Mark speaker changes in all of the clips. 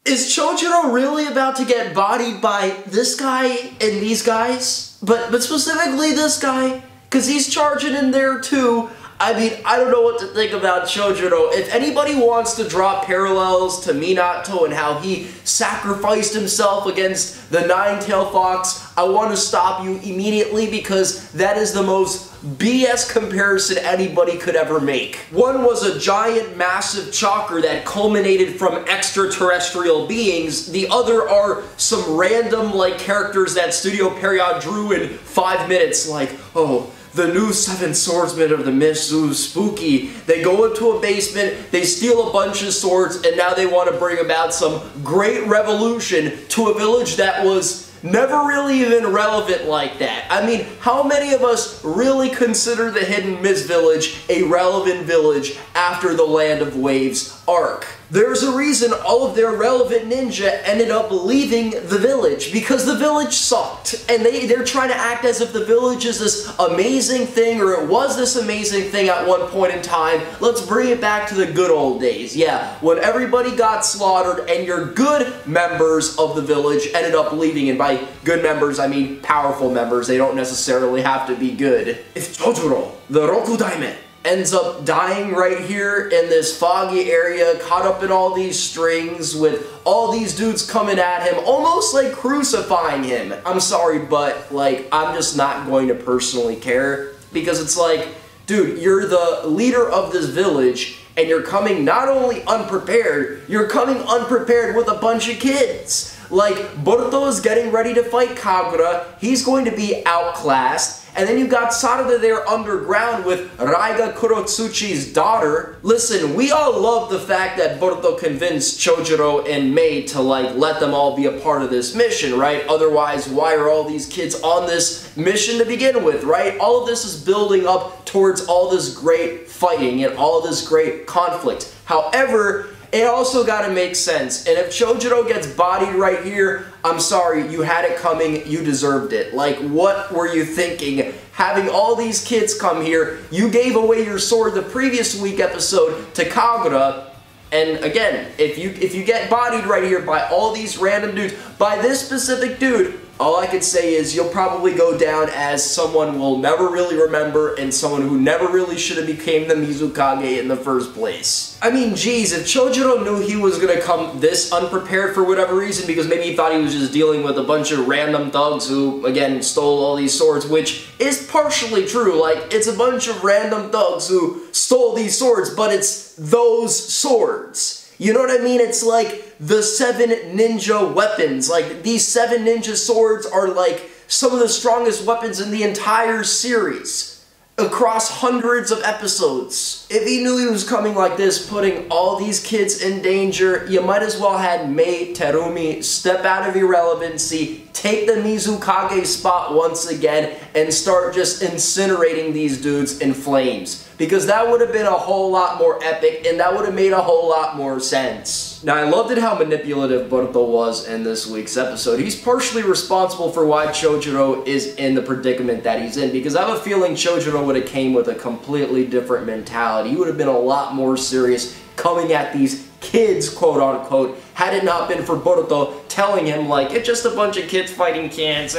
Speaker 1: Is Chojuro really about to get bodied by this guy and these guys? But specifically this guy? Because he's charging in there too. I mean, I don't know what to think about Chojuro. If anybody wants to draw parallels to Minato and how he sacrificed himself against the Nine-Tailed Fox, I want to stop you immediately because that is the most BS comparison anybody could ever make. One was a giant, massive chakra that culminated from extraterrestrial beings. The other are some random, like, characters that Studio Period drew in 5 minutes, like, oh, the new Seven Swordsmen of the Mist, ooh, spooky. They go into a basement, they steal a bunch of swords, and now they want to bring about some great revolution to a village that was never really even relevant like that. I mean, how many of us really consider the Hidden Mist Village a relevant village after the Land of Waves arc? There's a reason all of their relevant ninja ended up leaving the village, because the village sucked, and they're trying to act as if the village is this amazing thing, or it was this amazing thing at one point in time. Let's bring it back to the good old days. Yeah, when everybody got slaughtered and your good members of the village ended up leaving, and by good members I mean powerful members, they don't necessarily have to be good. If Chojuro, the Rokudaime, ends up dying right here in this foggy area, caught up in all these strings with all these dudes coming at him, almost like crucifying him. I'm sorry, but like, I'm just not going to personally care, because it's like, dude, you're the leader of this village, and you're coming not only unprepared, you're coming unprepared with a bunch of kids. Like, Boruto is getting ready to fight Kagura, he's going to be outclassed, and then you got Sarada there underground with Raiga Kurotsuchi's daughter. Listen, we all love the fact that Boruto convinced Chojuro and Mei to, like, let them all be a part of this mission, right? Otherwise, why are all these kids on this mission to begin with, right? All of this is building up towards all this great fighting and all this great conflict. However, it also gotta make sense, and if Chojuro gets bodied right here, I'm sorry, you had it coming, you deserved it. Like, what were you thinking? Having all these kids come here, you gave away your sword the previous week episode to Kagura, and again, if you get bodied right here by all these random dudes, by this specific dude, all I could say is you'll probably go down as someone we'll never really remember and someone who never really should have became the Mizukage in the first place. I mean, geez, if Chojuro knew he was gonna come this unprepared for whatever reason, because maybe he thought he was just dealing with a bunch of random thugs who, again, stole all these swords, which is partially true. Like, it's a bunch of random thugs who stole these swords, but it's those swords. You know what I mean? It's like the 7 ninja weapons. Like, these 7 ninja swords are like some of the strongest weapons in the entire series, across hundreds of episodes. If he knew he was coming like this, putting all these kids in danger, you might as well had Mei Terumi step out of irrelevancy, take the Mizukage spot once again, and start just incinerating these dudes in flames. Because that would have been a whole lot more epic, and that would have made a whole lot more sense. Now, I loved it how manipulative Boruto was in this week's episode. He's partially responsible for why Chojuro is in the predicament that he's in, because I have a feeling Chojuro would have came with a completely different mentality. He would have been a lot more serious coming at these kids, quote unquote, had it not been for Boruto telling him, like, it's just a bunch of kids fighting kids,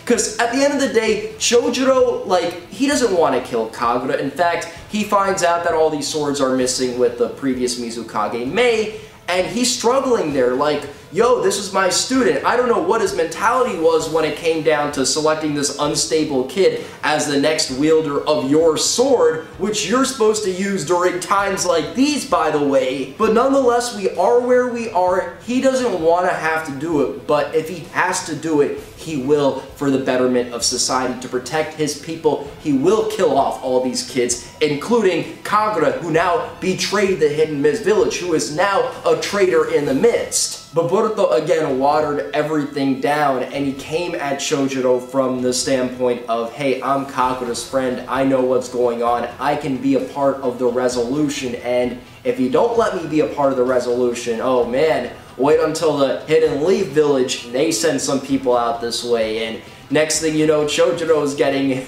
Speaker 1: Because at the end of the day, Chojuro, like, he doesn't want to kill Kagura. In fact, he finds out that all these swords are missing with the previous Mizukage Mei, and he's struggling there, like, yo, this is my student. I don't know what his mentality was when it came down to selecting this unstable kid as the next wielder of your sword, which you're supposed to use during times like these, by the way. But nonetheless, we are where we are. He doesn't want to have to do it, but if he has to do it, he will, for the betterment of society, to protect his people. He will kill off all these kids, including Kagura, who now betrayed the Hidden Mist Village, who is now a traitor in the midst. But Boruto again watered everything down, and he came at Chojuro from the standpoint of, hey, I'm Kagura's friend, I know what's going on, I can be a part of the resolution, and if you don't let me be a part of the resolution, oh man, wait until the Hidden Leaf Village, they send some people out this way, and next thing you know, Chojuro is getting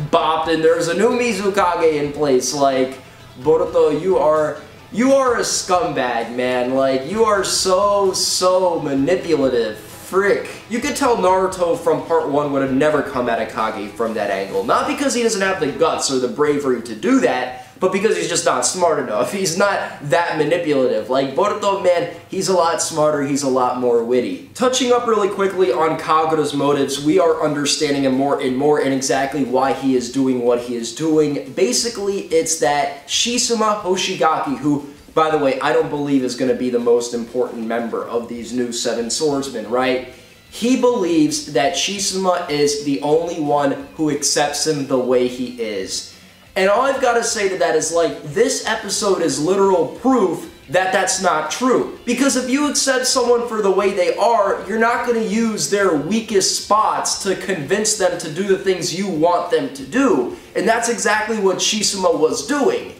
Speaker 1: bopped, and there's a new Mizukage in place. Like, Boruto, you are you are a scumbag, man. Like, you are so manipulative. Frick. You could tell Naruto from part 1 would have never come at a Kage from that angle. Not because he doesn't have the guts or the bravery to do that, but because he's just not smart enough. He's not that manipulative. Like, Boruto, man, he's a lot smarter, he's a lot more witty. Touching up really quickly on Kagura's motives, we are understanding him more and exactly why he is doing what he is doing. Basically, it's that Shizuma Hoshigaki, who, by the way, I don't believe is going to be the most important member of these new Seven Swordsmen, right? He believes that Shizuma is the only one who accepts him the way he is. And all I've got to say to that is, like, this episode is literal proof that that's not true. Because if you accept someone for the way they are, you're not going to use their weakest spots to convince them to do the things you want them to do. And that's exactly what Shizuma was doing.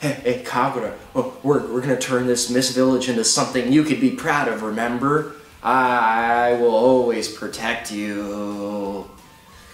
Speaker 1: Hey, Kagura, we're gonna turn this Mist Village into something you could be proud of, remember? I will always protect you.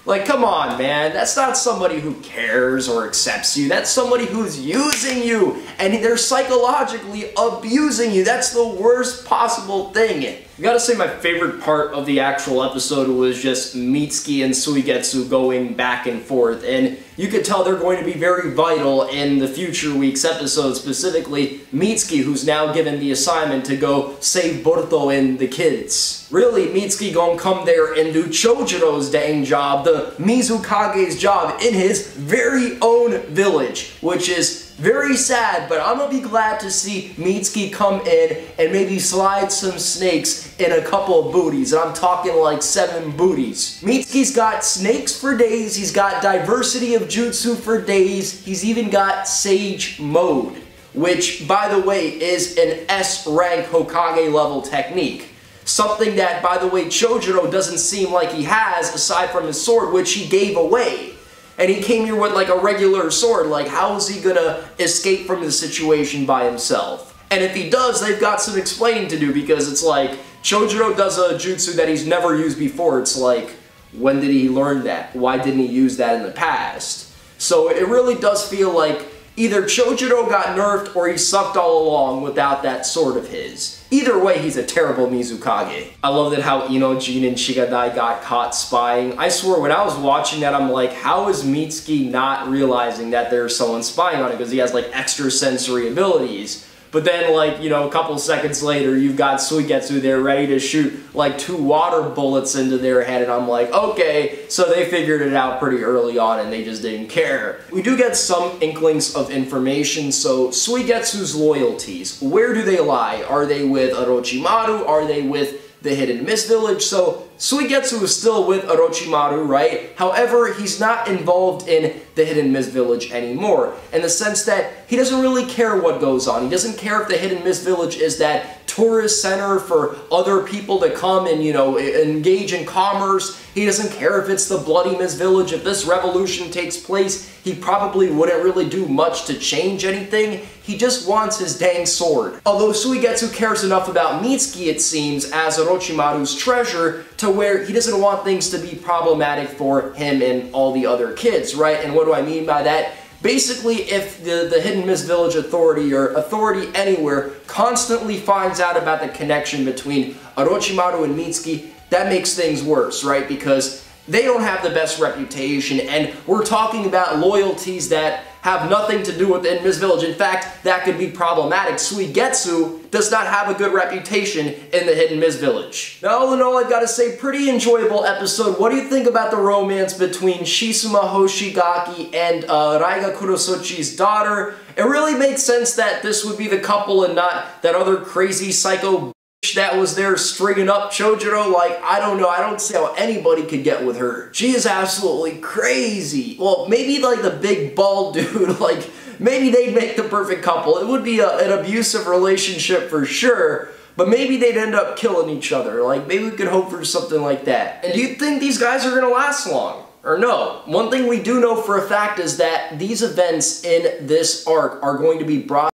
Speaker 1: Like, come on, man. That's not somebody who cares or accepts you. That's somebody who's using you, and they're psychologically abusing you. That's the worst possible thing. I gotta say my favorite part of the actual episode was just Mitsuki and Suigetsu going back and forth, and you could tell they're going to be very vital in the future week's episode, specifically Mitsuki, who's now given the assignment to go save Boruto and the kids. Really, Mitsuki gonna come there and do Chojiro's dang job, the Mizukage's job, in his very own village, which is very sad, but I'm gonna be glad to see Mitsuki come in and maybe slide some snakes in a couple of booties. And I'm talking like 7 booties. Mitsuki's got snakes for days, he's got diversity of jutsu for days, he's even got Sage Mode, which, by the way, is an S-rank Hokage level technique. Something that, by the way, Chojuro doesn't seem like he has, aside from his sword, which he gave away. And he came here with like a regular sword. Like, how is he gonna escape from the situation by himself? And if he does, they've got some explaining to do, because it's like, Chojuro does a jutsu that he's never used before. It's like, when did he learn that? Why didn't he use that in the past? So it really does feel like either Chojuro got nerfed or he sucked all along without that sword of his. Either way, he's a terrible Mizukage. I love that how Ino, Jin, and Shigadai got caught spying. I swear, when I was watching that, I'm like, how is Mitsuki not realizing that there's someone spying on him? Because he has, like, extrasensory abilities. But then, like, you know, a couple seconds later, you've got Suigetsu there ready to shoot, like, 2 water bullets into their head, and I'm like, okay, so they figured it out pretty early on, and they just didn't care. We do get some inklings of information, so Suigetsu's loyalties, where do they lie? Are they with Orochimaru? Are they with the Hidden Mist Village? So Suigetsu is still with Orochimaru, right? However, he's not involved in the Hidden Mist Village anymore, in the sense that he doesn't really care what goes on. He doesn't care if the Hidden Mist Village is that tourist center for other people to come and, you know, engage in commerce. He doesn't care if it's the Bloody Mist Village. If this revolution takes place, he probably wouldn't really do much to change anything. He just wants his dang sword. Although Suigetsu cares enough about Mitsuki, it seems, as Orochimaru's treasure, to where he doesn't want things to be problematic for him and all the other kids, right? And what do I mean by that? Basically, if the Hidden Mist Village Authority, or authority anywhere, constantly finds out about the connection between Orochimaru and Mitsuki, that makes things worse, right? Because they don't have the best reputation, and we're talking about loyalties that have nothing to do with the Hidden Mist Village. In fact, that could be problematic. Suigetsu does not have a good reputation in the Hidden Mist Village. Now, all in all, I've got to say, pretty enjoyable episode. What do you think about the romance between Shizuma Hoshigaki and Raiga Kurosochi's daughter? It really makes sense that this would be the couple and not that other crazy psycho that was there stringing up Chojuro. Like, I don't know, I don't see how anybody could get with her. She is absolutely crazy. Well, maybe like the big bald dude, like, maybe they'd make the perfect couple. It would be an abusive relationship for sure, but maybe they'd end up killing each other. Like, maybe we could hope for something like that. And do you think these guys are gonna last long? Or no? One thing we do know for a fact is that these events in this arc are going to be brought